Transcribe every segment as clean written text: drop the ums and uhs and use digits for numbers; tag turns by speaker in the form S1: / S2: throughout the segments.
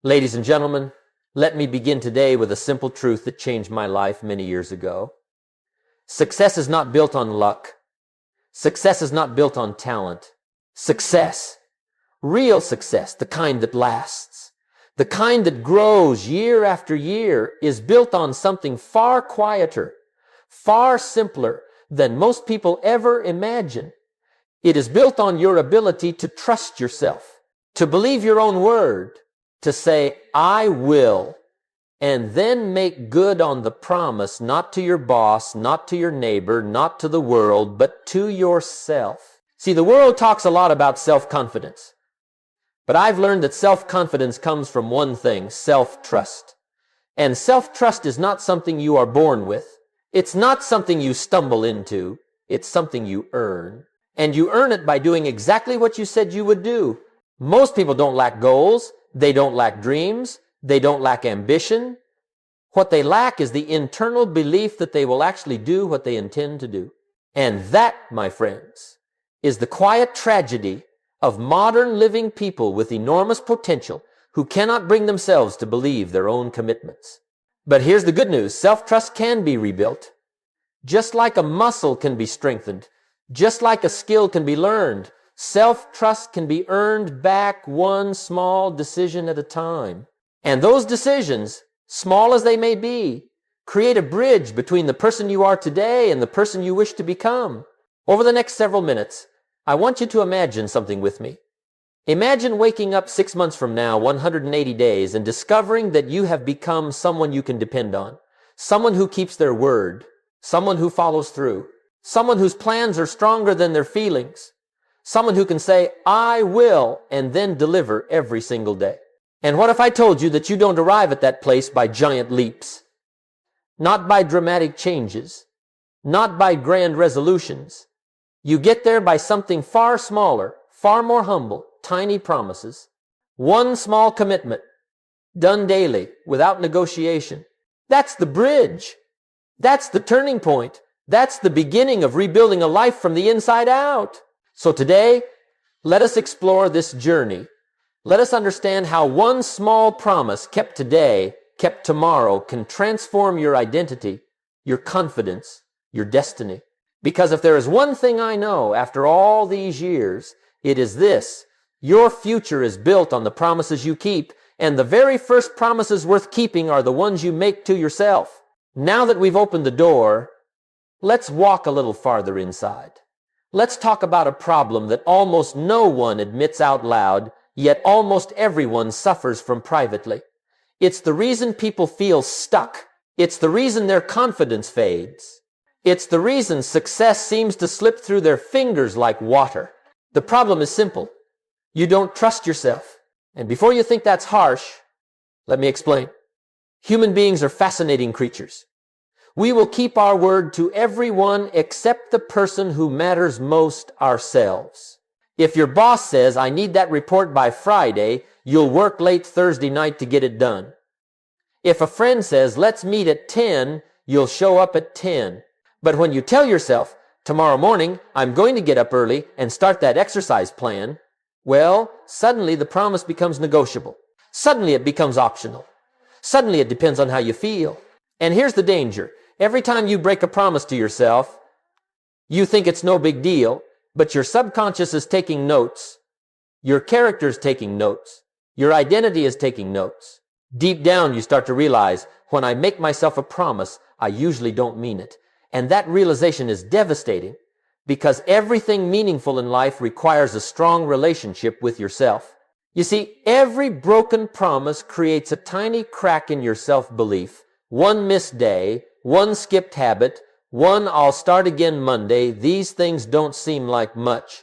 S1: Ladies and gentlemen, let me begin today with a simple truth that changed my life many years ago. Success is not built on luck. Success is not built on talent. Success, real success, the kind that lasts, the kind that grows year after year, is built on something far quieter, far simpler than most people ever imagine. It is built on your ability to trust yourself, to believe your own word, to say, I will, and then make good on the promise, not to your boss, not to your neighbor, not to the world, but to yourself. See, the world talks a lot about self-confidence, but I've learned that self-confidence comes from one thing, self-trust. And self-trust is not something you are born with. It's not something you stumble into. It's something you earn. And you earn it by doing exactly what you said you would do. Most people don't lack goals. They don't lack dreams. They don't lack ambition. What they lack is the internal belief that they will actually do what they intend to do. And that, my friends, is the quiet tragedy of modern living people with enormous potential who cannot bring themselves to believe their own commitments. But here's the good news. Self-trust can be rebuilt. Just like a muscle can be strengthened, just like a skill can be learned, self-trust can be earned back one small decision at a time. And those decisions, small as they may be, create a bridge between the person you are today and the person you wish to become. Over the next several minutes, I want you to imagine something with me. Imagine waking up 6 months from now, 180 days, and discovering that you have become someone you can depend on, someone who keeps their word, someone who follows through, someone whose plans are stronger than their feelings, someone who can say, I will, and then deliver every single day. And what if I told you that you don't arrive at that place by giant leaps, not by dramatic changes, not by grand resolutions? You get there by something far smaller, far more humble, tiny promises. One small commitment, done daily, without negotiation. That's the bridge. That's the turning point. That's the beginning of rebuilding a life from the inside out. So today, let us explore this journey. Let us understand how one small promise kept today, kept tomorrow, can transform your identity, your confidence, your destiny. Because if there is one thing I know after all these years, it is this: your future is built on the promises you keep, and the very first promises worth keeping are the ones you make to yourself. Now that we've opened the door, let's walk a little farther inside. Let's talk about a problem that almost no one admits out loud, yet almost everyone suffers from privately. It's the reason people feel stuck. It's the reason their confidence fades. It's the reason success seems to slip through their fingers like water. The problem is simple. You don't trust yourself. And before you think that's harsh, let me explain. Human beings are fascinating creatures. We will keep our word to everyone except the person who matters most, ourselves. If your boss says, I need that report by Friday, you'll work late Thursday night to get it done. If a friend says, let's meet at 10, you'll show up at 10. But when you tell yourself, tomorrow morning, I'm going to get up early and start that exercise plan, well, suddenly the promise becomes negotiable. Suddenly it becomes optional. Suddenly it depends on how you feel. And here's the danger. Every time you break a promise to yourself, you think it's no big deal, but your subconscious is taking notes. Your character is taking notes. Your identity is taking notes. Deep down, you start to realize, when I make myself a promise, I usually don't mean it. And that realization is devastating, because everything meaningful in life requires a strong relationship with yourself. You see, every broken promise creates a tiny crack in your self-belief. One missed day, one skipped habit, one I'll start again Monday. These things don't seem like much,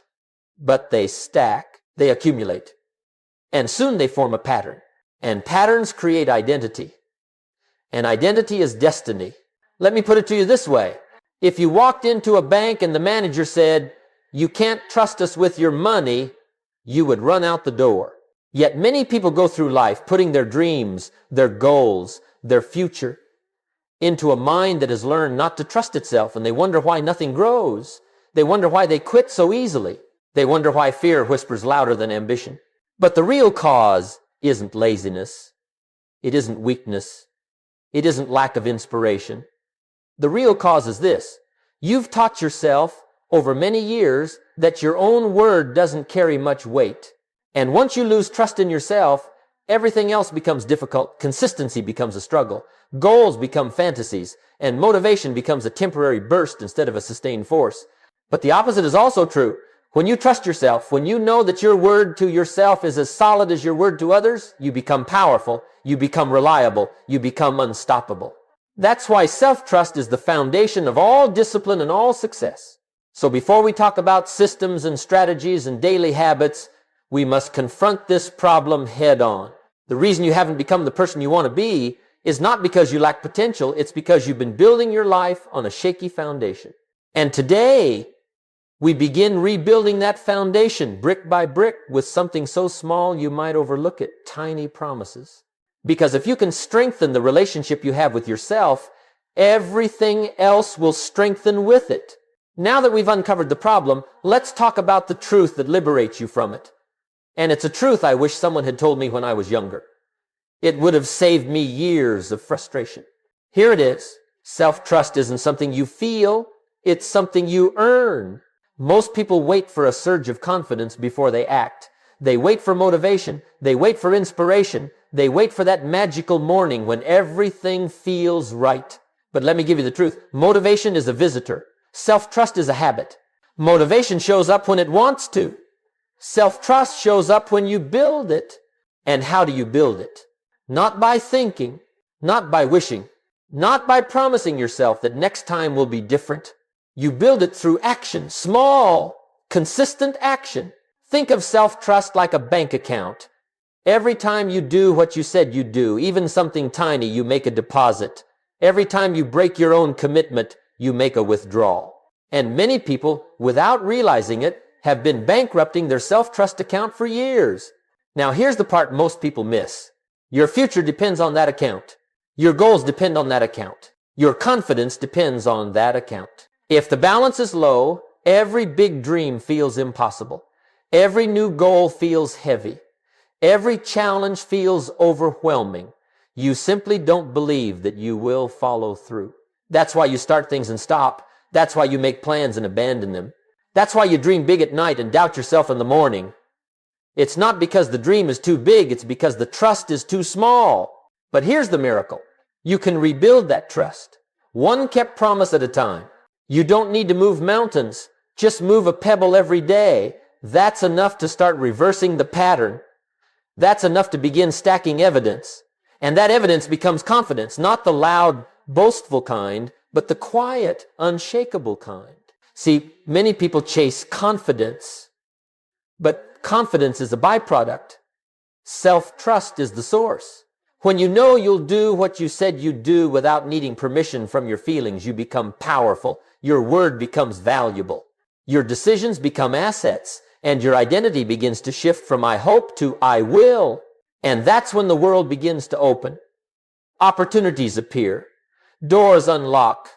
S1: but they stack, they accumulate. And soon they form a pattern. And patterns create identity. And identity is destiny. Let me put it to you this way. If you walked into a bank and the manager said, you can't trust us with your money, you would run out the door. Yet many people go through life putting their dreams, their goals, their future into a mind that has learned not to trust itself, and they wonder why nothing grows. They wonder why they quit so easily. They wonder why fear whispers louder than ambition. But the real cause isn't laziness. It isn't weakness. It isn't lack of inspiration. The real cause is this. You've taught yourself over many years that your own word doesn't carry much weight. And once you lose trust in yourself, everything else becomes difficult. Consistency becomes a struggle. Goals become fantasies. And motivation becomes a temporary burst instead of a sustained force. But the opposite is also true. When you trust yourself, when you know that your word to yourself is as solid as your word to others, you become powerful, you become reliable, you become unstoppable. That's why self-trust is the foundation of all discipline and all success. So before we talk about systems and strategies and daily habits, we must confront this problem head on. The reason you haven't become the person you want to be is not because you lack potential, it's because you've been building your life on a shaky foundation. And today, we begin rebuilding that foundation brick by brick with something so small you might overlook it, tiny promises. Because if you can strengthen the relationship you have with yourself, everything else will strengthen with it. Now that we've uncovered the problem, let's talk about the truth that liberates you from it. And it's a truth I wish someone had told me when I was younger. It would have saved me years of frustration. Here it is. Self-trust isn't something you feel, it's something you earn. Most people wait for a surge of confidence before they act. They wait for motivation. They wait for inspiration. They wait for that magical morning when everything feels right. But let me give you the truth. Motivation is a visitor. Self-trust is a habit. Motivation shows up when it wants to. Self-trust shows up when you build it. And how do you build it? Not by thinking, not by wishing, not by promising yourself that next time will be different. You build it through action, small, consistent action. Think of self-trust like a bank account. Every time you do what you said you'd do, even something tiny, you make a deposit. Every time you break your own commitment, you make a withdrawal. And many people, without realizing it, have been bankrupting their self-trust account for years. Now here's the part most people miss. Your future depends on that account. Your goals depend on that account. Your confidence depends on that account. If the balance is low, every big dream feels impossible. Every new goal feels heavy. Every challenge feels overwhelming. You simply don't believe that you will follow through. That's why you start things and stop. That's why you make plans and abandon them. That's why you dream big at night and doubt yourself in the morning. It's not because the dream is too big, it's because the trust is too small. But here's the miracle. You can rebuild that trust, one kept promise at a time. You don't need to move mountains. Just move a pebble every day. That's enough to start reversing the pattern. That's enough to begin stacking evidence. And that evidence becomes confidence, not the loud, boastful kind, but the quiet, unshakable kind. See, many people chase confidence, but confidence is a byproduct. Self-trust is the source. When you know you'll do what you said you'd do without needing permission from your feelings, you become powerful. Your word becomes valuable. Your decisions become assets, and your identity begins to shift from I hope to I will. And that's when the world begins to open. Opportunities appear. Doors unlock.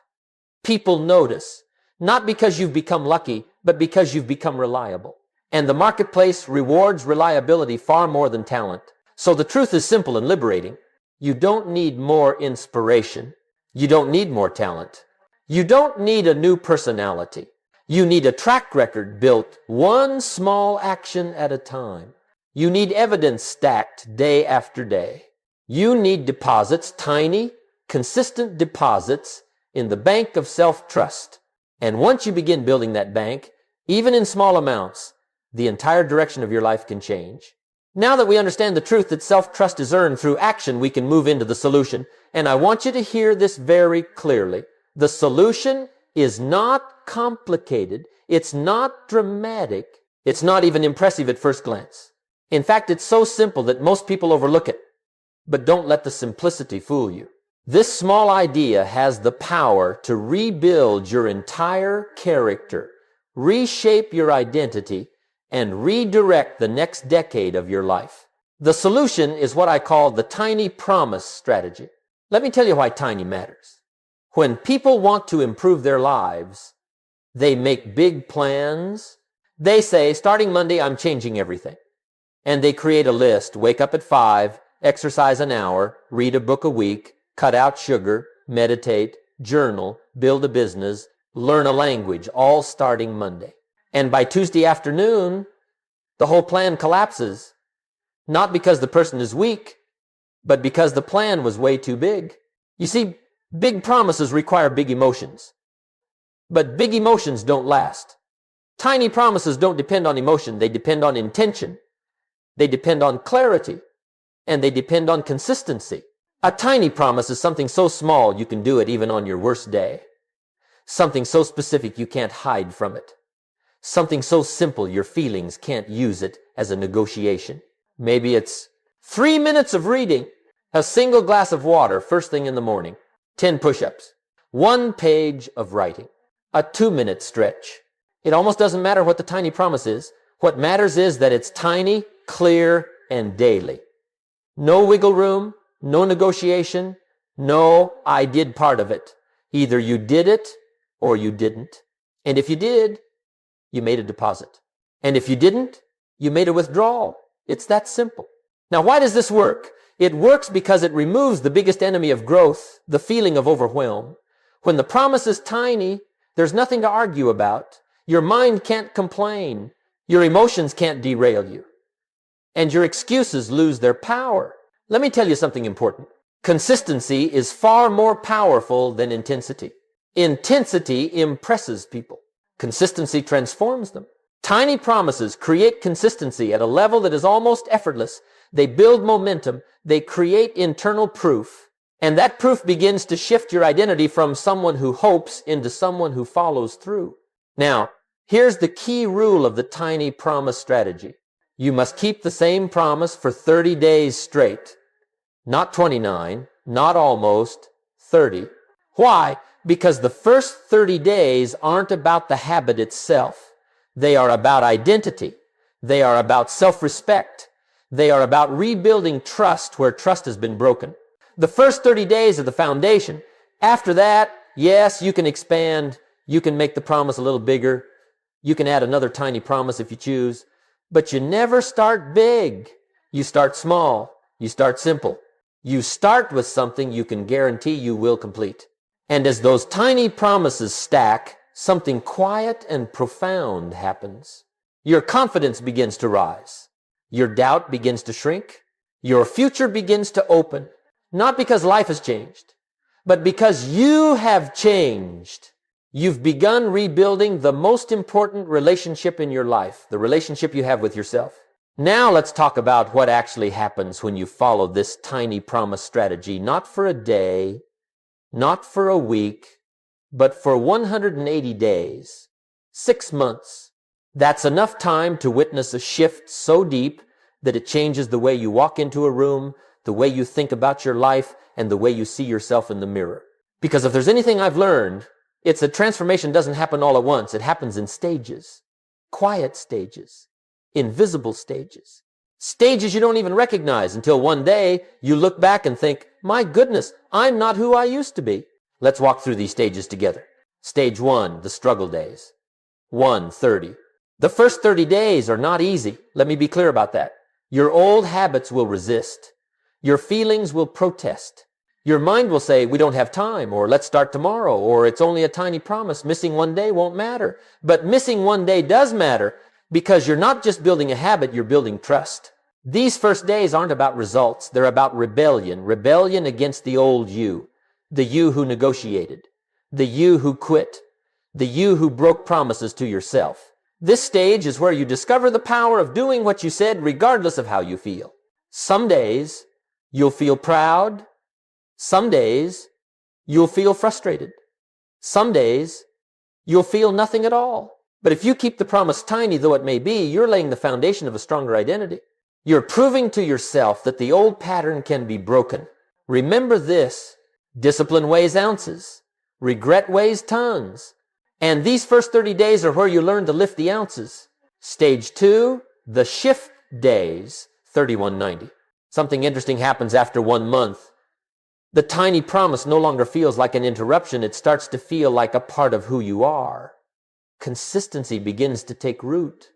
S1: People notice. Not because you've become lucky, but because you've become reliable. And the marketplace rewards reliability far more than talent. So the truth is simple and liberating. You don't need more inspiration. You don't need more talent. You don't need a new personality. You need a track record built one small action at a time. You need evidence stacked day after day. You need deposits, tiny, consistent deposits in the bank of self-trust. And once you begin building that bank, even in small amounts, the entire direction of your life can change. Now that we understand the truth that self-trust is earned through action, we can move into the solution. And I want you to hear this very clearly. The solution is not complicated. It's not dramatic. It's not even impressive at first glance. In fact, it's so simple that most people overlook it. But don't let the simplicity fool you. This small idea has the power to rebuild your entire character, reshape your identity, and redirect the next decade of your life. The solution is what I call the tiny promise strategy. Let me tell you why tiny matters. When people want to improve their lives, they make big plans. They say, starting Monday, I'm changing everything. And they create a list. Wake up at 5, exercise an hour, read a book a week, cut out sugar, meditate, journal, build a business, learn a language, all starting Monday. And by Tuesday afternoon, the whole plan collapses. Not because the person is weak, but because the plan was way too big. You see, big promises require big emotions. But big emotions don't last. Tiny promises don't depend on emotion. They depend on intention. They depend on clarity. And they depend on consistency. A tiny promise is something so small you can do it even on your worst day. Something so specific you can't hide from it. Something so simple your feelings can't use it as a negotiation. Maybe it's 3 minutes of reading, a single glass of water first thing in the morning, 10 push-ups, 1 page of writing, a 2-minute stretch. It almost doesn't matter what the tiny promise is. What matters is that it's tiny, clear, and daily. No wiggle room, no negotiation, no I did part of it. Either you did it or you didn't. And if you did, you made a deposit. And if you didn't, you made a withdrawal. It's that simple. Now, why does this work? It works because it removes the biggest enemy of growth, the feeling of overwhelm. When the promise is tiny, there's nothing to argue about. Your mind can't complain. Your emotions can't derail you. And your excuses lose their power. Let me tell you something important. Consistency is far more powerful than intensity. Intensity impresses people. Consistency transforms them. Tiny promises create consistency at a level that is almost effortless. They build momentum. They create internal proof. And that proof begins to shift your identity from someone who hopes into someone who follows through. Now, here's the key rule of the tiny promise strategy. You must keep the same promise for 30 days straight. Not 29, not almost, 30. Why? Because the first 30 days aren't about the habit itself. They are about identity. They are about self-respect. They are about rebuilding trust where trust has been broken. The first 30 days are the foundation. After that, yes, you can expand. You can make the promise a little bigger. You can add another tiny promise if you choose. But you never start big. You start small. You start simple. You start with something you can guarantee you will complete. And as those tiny promises stack, something quiet and profound happens. Your confidence begins to rise. Your doubt begins to shrink. Your future begins to open. Not because life has changed, but because you have changed. You've begun rebuilding the most important relationship in your life, the relationship you have with yourself. Now let's talk about what actually happens when you follow this tiny promise strategy, not for a day, not for a week, but for 180 days, 6 months. That's enough time to witness a shift so deep that it changes the way you walk into a room, the way you think about your life, and the way you see yourself in the mirror. Because if there's anything I've learned, it's that transformation doesn't happen all at once. It happens in stages, quiet stages, invisible stages, stages you don't even recognize until one day you look back and think, my goodness, I'm not who I used to be. Let's walk through these stages together. Stage 1, the struggle days. 1:30. The first 30 days are not easy. Let me be clear about that. Your old habits will resist. Your feelings will protest. Your mind will say, we don't have time, or let's start tomorrow, or it's only a tiny promise. Missing one day won't matter. But missing one day does matter because you're not just building a habit, you're building trust. These first days aren't about results. They're about rebellion. Rebellion against the old you. The you who negotiated. The you who quit. The you who broke promises to yourself. This stage is where you discover the power of doing what you said regardless of how you feel. Some days you'll feel proud. Some days you'll feel frustrated. Some days you'll feel nothing at all. But if you keep the promise tiny though it may be, you're laying the foundation of a stronger identity. You're proving to yourself that the old pattern can be broken. Remember this, discipline weighs ounces, regret weighs tons. And these first 30 days are where you learn to lift the ounces. Stage 2, the shift days, 3190. Something interesting happens after 1 month. The tiny promise no longer feels like an interruption. It starts to feel like a part of who you are. Consistency begins to take root.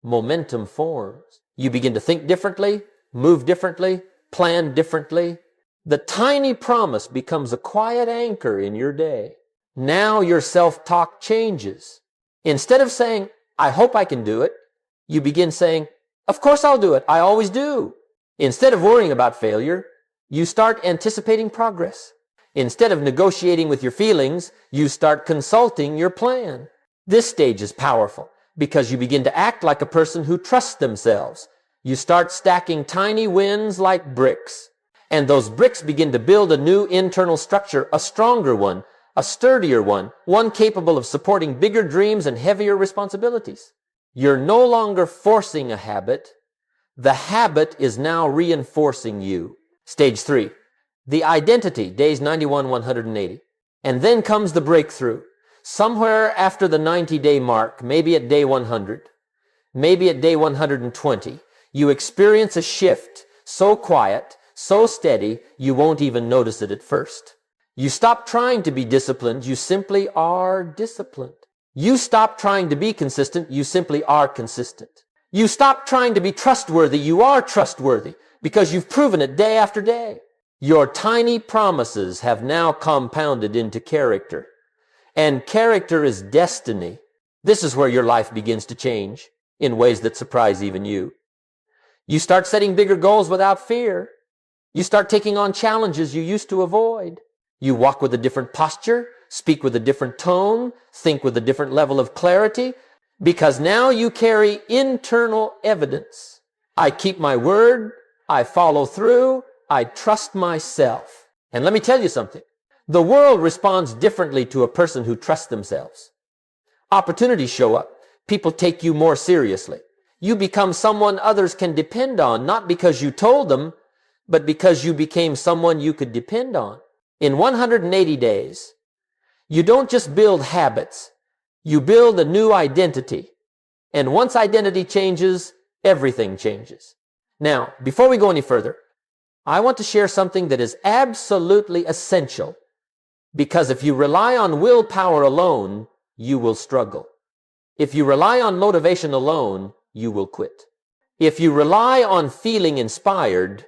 S1: Momentum forms. You begin to think differently, move differently, plan differently. The tiny promise becomes a quiet anchor in your day. Now your self-talk changes. Instead of saying, I hope I can do it, you begin saying, of course I'll do it. I always do. Instead of worrying about failure, you start anticipating progress. Instead of negotiating with your feelings, you start consulting your plan. This stage is powerful because you begin to act like a person who trusts themselves. You start stacking tiny wins like bricks. And those bricks begin to build a new internal structure, a stronger one, a sturdier one capable of supporting bigger dreams and heavier responsibilities. You're no longer forcing a habit. The habit is now reinforcing you. Stage 3, the identity, days 91, 180. And then comes the breakthrough. Somewhere after the 90-day mark, maybe at day 100, maybe at day 120, you experience a shift so quiet, so steady, you won't even notice it at first. You stop trying to be disciplined, you simply are disciplined. You stop trying to be consistent, you simply are consistent. You stop trying to be trustworthy, you are trustworthy, because you've proven it day after day. Your tiny promises have now compounded into character. And character is destiny. This is where your life begins to change in ways that surprise even you. You start setting bigger goals without fear. You start taking on challenges you used to avoid. You walk with a different posture, speak with a different tone, think with a different level of clarity, because now you carry internal evidence. I keep my word, I follow through, I trust myself. And let me tell you something. The world responds differently to a person who trusts themselves. Opportunities show up. People take you more seriously. You become someone others can depend on, not because you told them, but because you became someone you could depend on. In 180 days, you don't just build habits, you build a new identity. And once identity changes, everything changes. Now, before we go any further, I want to share something that is absolutely essential, because if you rely on willpower alone, you will struggle. If you rely on motivation alone, you will quit. If you rely on feeling inspired,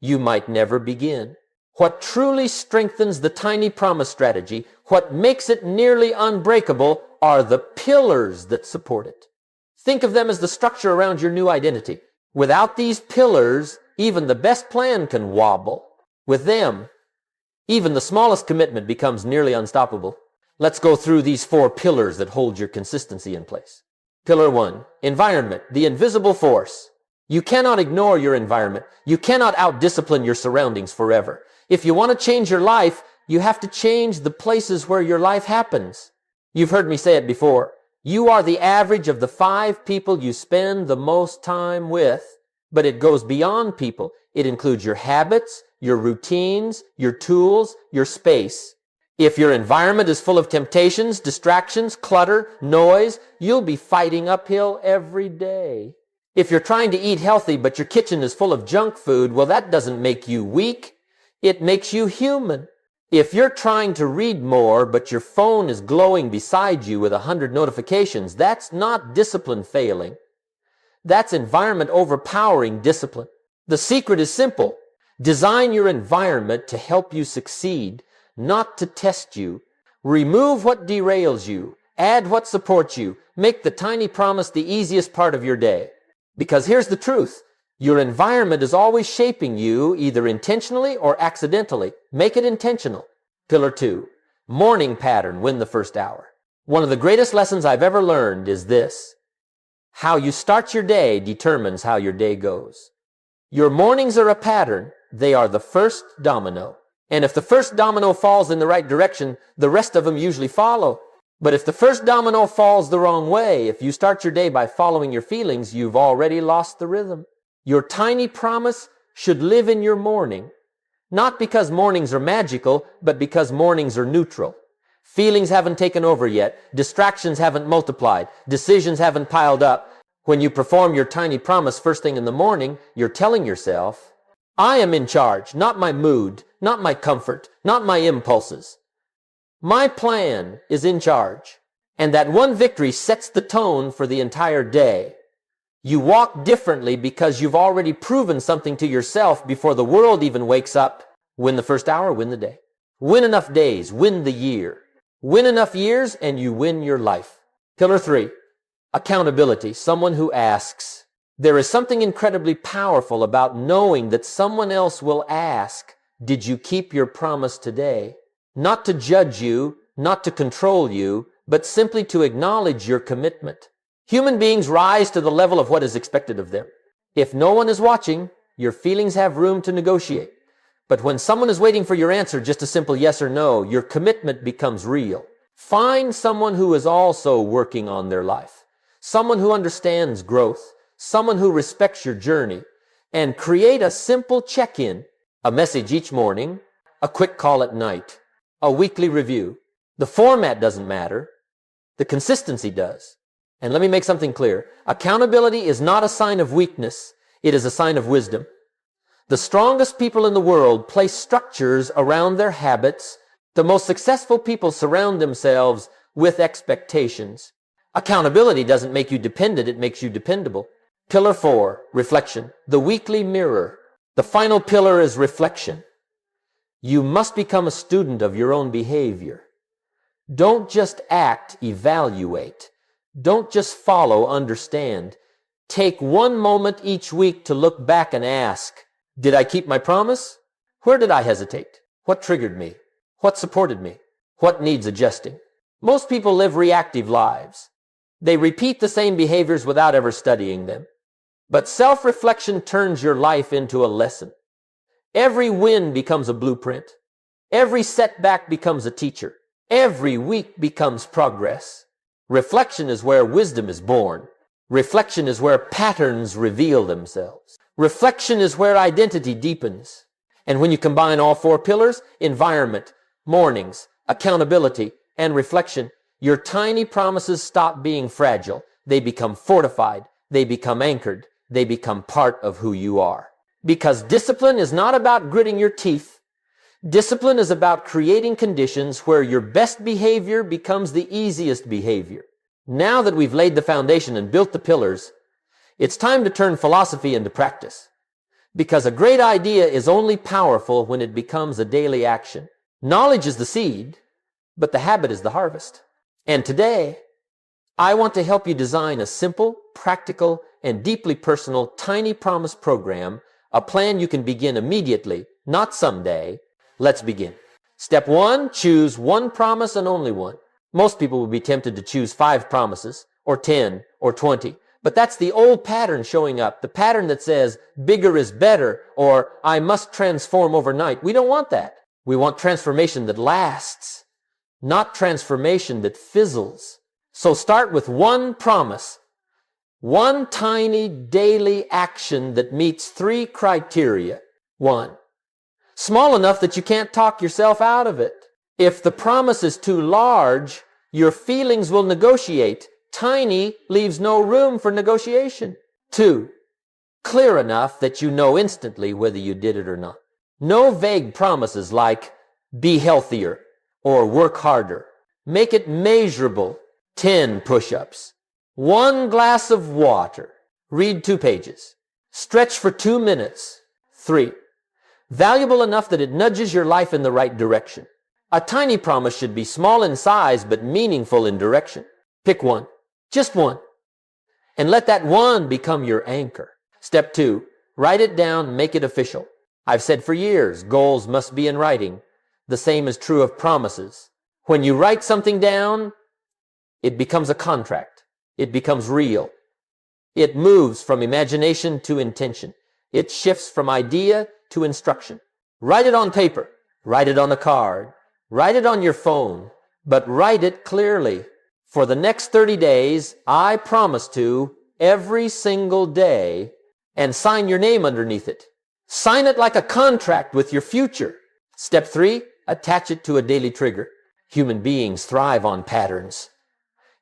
S1: you might never begin. What truly strengthens the tiny promise strategy, what makes it nearly unbreakable, are the pillars that support it. Think of them as the structure around your new identity. Without these pillars, even the best plan can wobble. With them, even the smallest commitment becomes nearly unstoppable. Let's go through these 4 pillars that hold your consistency in place. Pillar 1, environment, the invisible force. You cannot ignore your environment. You cannot out-discipline your surroundings forever. If you want to change your life, you have to change the places where your life happens. You've heard me say it before. You are the average of the 5 people you spend the most time with, but it goes beyond people. It includes your habits, your routines, your tools, your space. If your environment is full of temptations, distractions, clutter, noise, you'll be fighting uphill every day. If you're trying to eat healthy, but your kitchen is full of junk food, well, that doesn't make you weak. It makes you human. If you're trying to read more, but your phone is glowing beside you with 100 notifications, that's not discipline failing. That's environment overpowering discipline. The secret is simple. Design your environment to help you succeed, not to test you. Remove what derails you. Add what supports you. Make the tiny promise the easiest part of your day. Because here's the truth. Your environment is always shaping you, either intentionally or accidentally. Make it intentional. Pillar 2, morning pattern, win the first hour. One of the greatest lessons I've ever learned is this. How you start your day determines how your day goes. Your mornings are a pattern. They are the first domino. And if the first domino falls in the right direction, the rest of them usually follow. But if the first domino falls the wrong way, if you start your day by following your feelings, you've already lost the rhythm. Your tiny promise should live in your morning, not because mornings are magical, but because mornings are neutral. Feelings haven't taken over yet. Distractions haven't multiplied. Decisions haven't piled up. When you perform your tiny promise first thing in the morning, you're telling yourself, I am in charge, not my mood, not my comfort, not my impulses. My plan is in charge, and that one victory sets the tone for the entire day. You walk differently because you've already proven something to yourself before the world even wakes up. Win the first hour, win the day. Win enough days, win the year. Win enough years, and you win your life. Pillar 3, accountability. Someone who asks. There is something incredibly powerful about knowing that someone else will ask, did you keep your promise today? Not to judge you, not to control you, but simply to acknowledge your commitment. Human beings rise to the level of what is expected of them. If no one is watching, your feelings have room to negotiate. But when someone is waiting for your answer, just a simple yes or no, your commitment becomes real. Find someone who is also working on their life, someone who understands growth, someone who respects your journey, and create a simple check-in, a message each morning, a quick call at night, a weekly review. The format doesn't matter. The consistency does. And let me make something clear. Accountability is not a sign of weakness. It is a sign of wisdom. The strongest people in the world place structures around their habits. The most successful people surround themselves with expectations. Accountability doesn't make you dependent, it makes you dependable. Pillar 4, reflection. The weekly mirror. The final pillar is reflection. You must become a student of your own behavior. Don't just act, evaluate. Don't just follow, understand. Take one moment each week to look back and ask, did I keep my promise? Where did I hesitate? What triggered me? What supported me? What needs adjusting? Most people live reactive lives. They repeat the same behaviors without ever studying them. But self-reflection turns your life into a lesson. Every win becomes a blueprint. Every setback becomes a teacher. Every week becomes progress. Reflection is where wisdom is born. Reflection is where patterns reveal themselves. Reflection is where identity deepens. And when you combine all 4 pillars, environment, mornings, accountability, and reflection, your tiny promises stop being fragile. They become fortified. They become anchored. They become part of who you are. Because discipline is not about gritting your teeth. Discipline is about creating conditions where your best behavior becomes the easiest behavior. Now that we've laid the foundation and built the pillars, it's time to turn philosophy into practice. Because a great idea is only powerful when it becomes a daily action. Knowledge is the seed, but the habit is the harvest. And today, I want to help you design a simple, practical, and deeply personal tiny promise program, a plan you can begin immediately, not someday. Let's begin. Step 1, choose one promise and only one. Most people will be tempted to choose 5 promises, or 10, or 20. But that's the old pattern showing up, the pattern that says bigger is better, or I must transform overnight. We don't want that. We want transformation that lasts, not transformation that fizzles. So start with one promise, one tiny daily action that meets 3 criteria. 1, small enough that you can't talk yourself out of it. If the promise is too large, your feelings will negotiate. Tiny leaves no room for negotiation. 2, clear enough that you know instantly whether you did it or not. No vague promises like be healthier or work harder. Make it measurable. 10 push-ups. 1 glass of water. Read 2 pages. Stretch for 2 minutes. 3, valuable enough that it nudges your life in the right direction. A tiny promise should be small in size but meaningful in direction. Pick one, just one, and let that one become your anchor. Step 2, write it down, make it official. I've said for years, goals must be in writing. The same is true of promises. When you write something down, it becomes a contract. It becomes real. It moves from imagination to intention. It shifts from idea to instruction. Write it on paper. Write it on a card. Write it on your phone. But write it clearly. For the next 30 days, I promise to, every single day, and sign your name underneath it. Sign it like a contract with your future. Step 3, attach it to a daily trigger. Human beings thrive on patterns.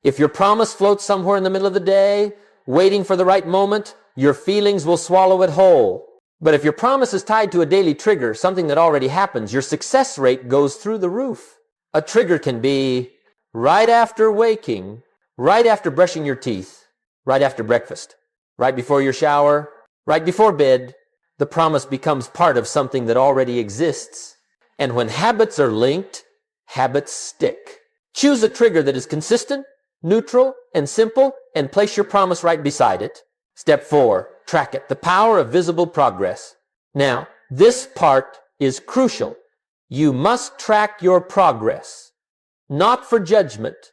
S1: If your promise floats somewhere in the middle of the day, waiting for the right moment, your feelings will swallow it whole. But if your promise is tied to a daily trigger, something that already happens, your success rate goes through the roof. A trigger can be right after waking, right after brushing your teeth, right after breakfast, right before your shower, right before bed. The promise becomes part of something that already exists. And when habits are linked, habits stick. Choose a trigger that is consistent, neutral, and simple, and place your promise right beside it. Step 4, track it. The power of visible progress. Now, this part is crucial. You must track your progress, not for judgment,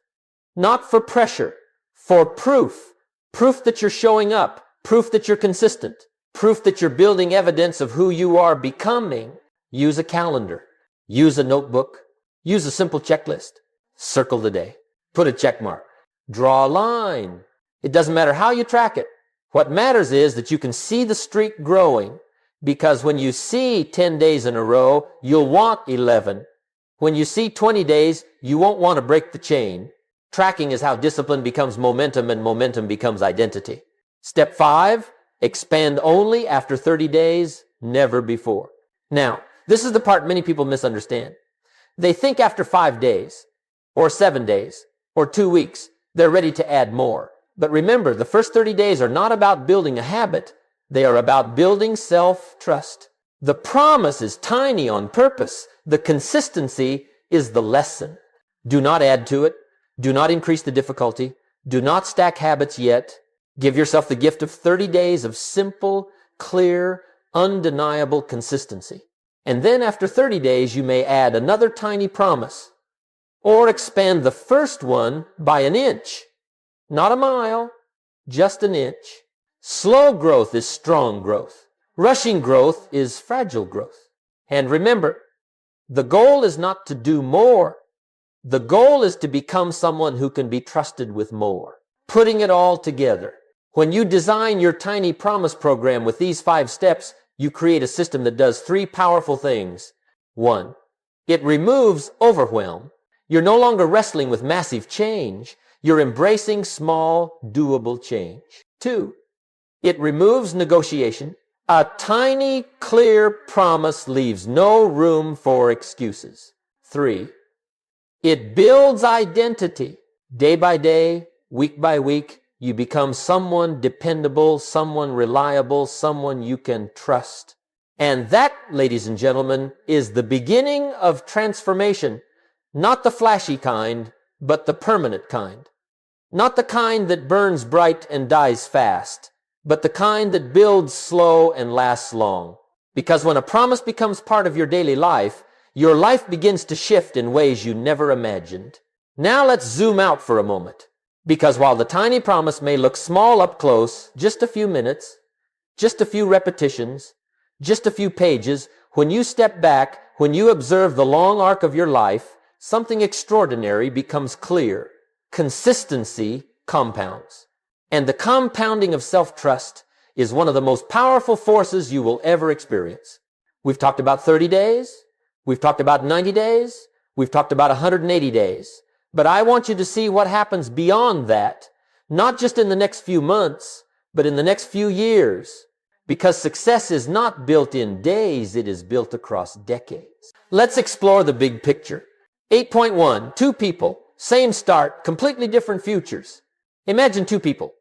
S1: not for pressure, for proof. Proof that you're showing up, proof that you're consistent, proof that you're building evidence of who you are becoming. Use a calendar, use a notebook, use a simple checklist. Circle the day, put a check mark, draw a line. It doesn't matter how you track it. What matters is that you can see the streak growing, because when you see 10 days in a row, you'll want 11. When you see 20 days, you won't want to break the chain. Tracking is how discipline becomes momentum and momentum becomes identity. Step 5, expand only after 30 days, never before. Now, this is the part many people misunderstand. They think after 5 days, or 7 days, or 2 weeks, they're ready to add more. But remember, the first 30 days are not about building a habit. They are about building self-trust. The promise is tiny on purpose. The consistency is the lesson. Do not add to it. Do not increase the difficulty. Do not stack habits yet. Give yourself the gift of 30 days of simple, clear, undeniable consistency. And then after 30 days, you may add another tiny promise, or expand the first one by an inch. Not a mile, just an inch. Slow growth is strong growth. Rushing growth is fragile growth. And remember, the goal is not to do more. The goal is to become someone who can be trusted with more. Putting it all together. When you design your tiny promise program with these 5 steps, you create a system that does 3 powerful things. 1, it removes overwhelm. You're no longer wrestling with massive change. You're embracing small, doable change. 2, it removes negotiation. A tiny, clear promise leaves no room for excuses. 3, it builds identity. Day by day, week by week, you become someone dependable, someone reliable, someone you can trust. And that, ladies and gentlemen, is the beginning of transformation. Not the flashy kind, but the permanent kind. Not the kind that burns bright and dies fast, but the kind that builds slow and lasts long. Because when a promise becomes part of your daily life, your life begins to shift in ways you never imagined. Now let's zoom out for a moment. Because while the tiny promise may look small up close, just a few minutes, just a few repetitions, just a few pages, when you step back, when you observe the long arc of your life, something extraordinary becomes clear. Consistency compounds. And the compounding of self-trust is one of the most powerful forces you will ever experience. We've talked about 30 days. We've talked about 90 days. We've talked about 180 days. But I want you to see what happens beyond that, not just in the next few months, but in the next few years. Because success is not built in days, it is built across decades. Let's explore the big picture. 8.1, 2 people, same start, completely different futures. Imagine 2 people,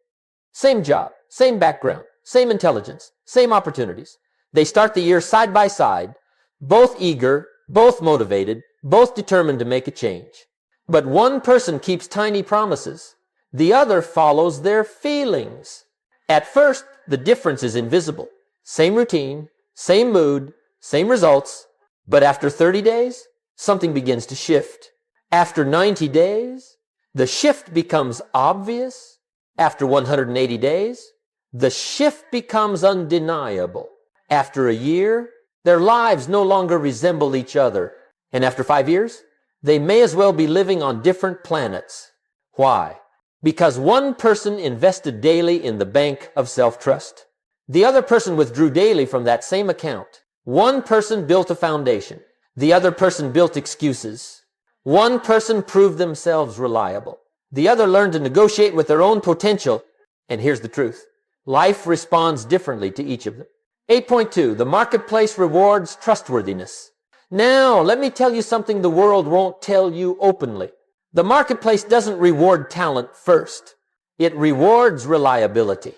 S1: same job, same background, same intelligence, same opportunities. They start the year side by side, both eager, both motivated, both determined to make a change. But one person keeps tiny promises. The other follows their feelings. At first, the difference is invisible. Same routine, same mood, same results. But after 30 days, something begins to shift. After 90 days, the shift becomes obvious. After 180 days, the shift becomes undeniable. After a year, their lives no longer resemble each other. And after 5 years, they may as well be living on different planets. Why? Because one person invested daily in the bank of self-trust. The other person withdrew daily from that same account. One person built a foundation. The other person built excuses. One person proved themselves reliable. The other learned to negotiate with their own potential. And here's the truth. Life responds differently to each of them. 8.2, the marketplace rewards trustworthiness. Now, let me tell you something the world won't tell you openly. The marketplace doesn't reward talent first. It rewards reliability.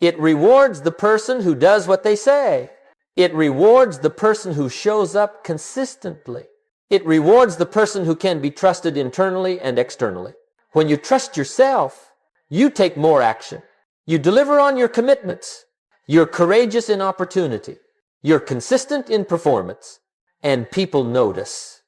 S1: It rewards the person who does what they say. It rewards the person who shows up consistently. It rewards the person who can be trusted internally and externally. When you trust yourself, you take more action. You deliver on your commitments. You're courageous in opportunity. You're consistent in performance. And people notice.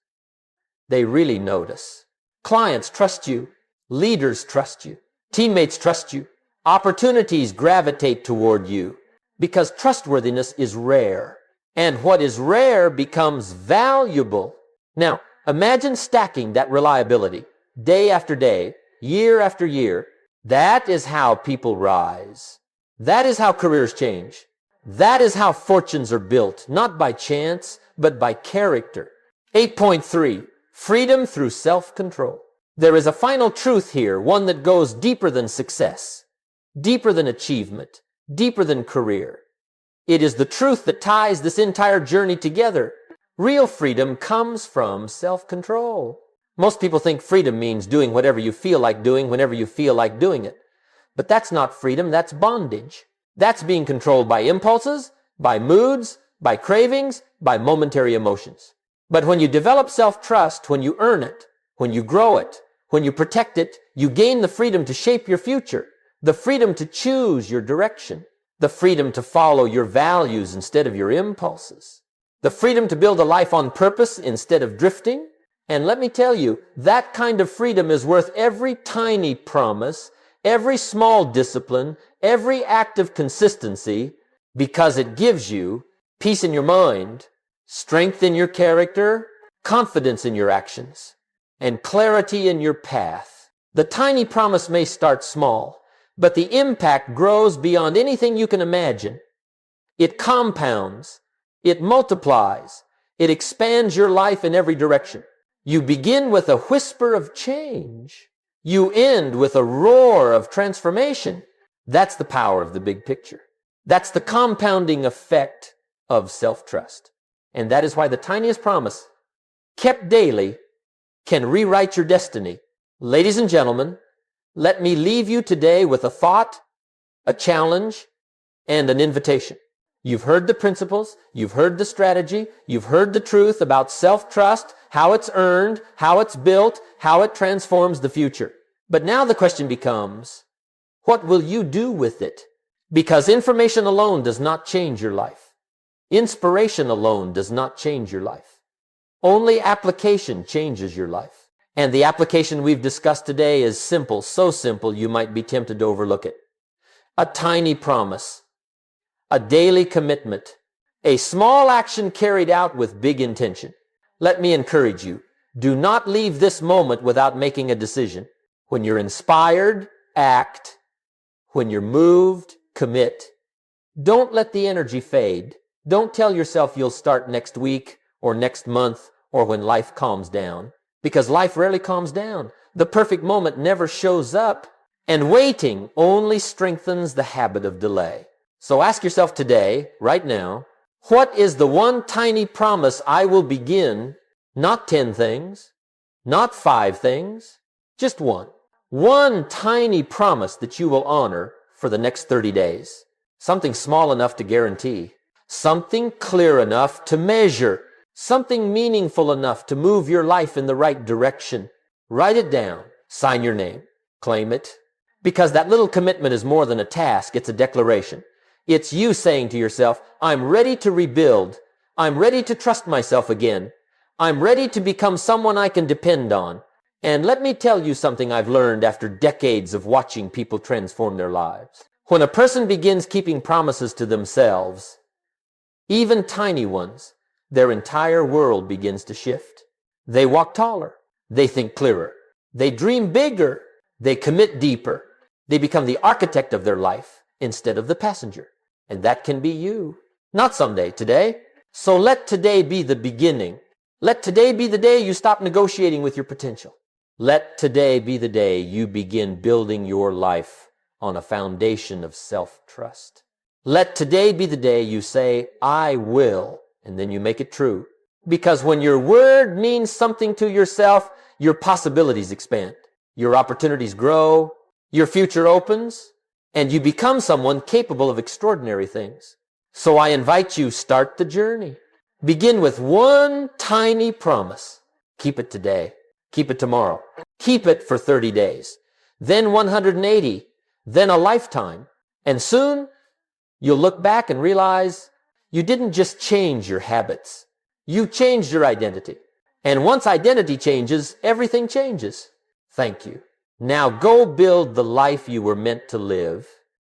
S1: They really notice. Clients trust you. Leaders trust you. Teammates trust you. Opportunities gravitate toward you because trustworthiness is rare. And what is rare becomes valuable. Now, imagine stacking that reliability day after day, year after year. That is how people rise. That is how careers change. That is how fortunes are built, not by chance, but by character. 8.3, freedom through self-control. There is a final truth here, one that goes deeper than success, deeper than achievement, deeper than career. It is the truth that ties this entire journey together. Real freedom comes from self-control. Most people think freedom means doing whatever you feel like doing whenever you feel like doing it. But that's not freedom, that's bondage. That's being controlled by impulses, by moods, by cravings, by momentary emotions. But when you develop self-trust, when you earn it, when you grow it, when you protect it, you gain the freedom to shape your future, the freedom to choose your direction, the freedom to follow your values instead of your impulses, the freedom to build a life on purpose instead of drifting. And let me tell you, that kind of freedom is worth every tiny promise, every small discipline, every act of consistency, because it gives you peace in your mind, strength in your character, confidence in your actions, and clarity in your path. The tiny promise may start small, but the impact grows beyond anything you can imagine. It compounds, it multiplies, it expands your life in every direction. You begin with a whisper of change. You end with a roar of transformation. That's the power of the big picture. That's the compounding effect of self-trust. And that is why the tiniest promise, kept daily, can rewrite your destiny. Ladies and gentlemen, let me leave you today with a thought, a challenge, and an invitation. You've heard the principles, you've heard the strategy, you've heard the truth about self-trust, how it's earned, how it's built, how it transforms the future. But now the question becomes, what will you do with it? Because information alone does not change your life. Inspiration alone does not change your life. Only application changes your life. And the application we've discussed today is simple, so simple you might be tempted to overlook it. A tiny promise, a daily commitment, a small action carried out with big intention. Let me encourage you, do not leave this moment without making a decision. When you're inspired, act. When you're moved, commit. Don't let the energy fade. Don't tell yourself you'll start next week or next month or when life calms down, because life rarely calms down. The perfect moment never shows up, and waiting only strengthens the habit of delay. So ask yourself today, right now, what is the one tiny promise I will begin? Not 10 things, not 5 things, just one. One tiny promise that you will honor for the next 30 days. Something small enough to guarantee. Something clear enough to measure. Something meaningful enough to move your life in the right direction. Write it down. Sign your name. Claim it. Because that little commitment is more than a task. It's a declaration. It's you saying to yourself, I'm ready to rebuild. I'm ready to trust myself again. I'm ready to become someone I can depend on. And let me tell you something I've learned after decades of watching people transform their lives. When a person begins keeping promises to themselves, even tiny ones, their entire world begins to shift. They walk taller. They think clearer. They dream bigger. They commit deeper. They become the architect of their life instead of the passenger. And that can be you. Not someday, today. So let today be the beginning. Let today be the day you stop negotiating with your potential. Let today be the day you begin building your life on a foundation of self-trust. Let today be the day you say, I will, and then you make it true. Because when your word means something to yourself, your possibilities expand. Your opportunities grow. Your future opens. and you become someone capable of extraordinary things. So I invite you, start the journey. Begin with one tiny promise. Keep it today. Keep it tomorrow. Keep it for 30 days. Then 180. Then a lifetime. And soon, you'll look back and realize you didn't just change your habits. You changed your identity. And once identity changes, everything changes. Thank you. Now go build the life you were meant to live.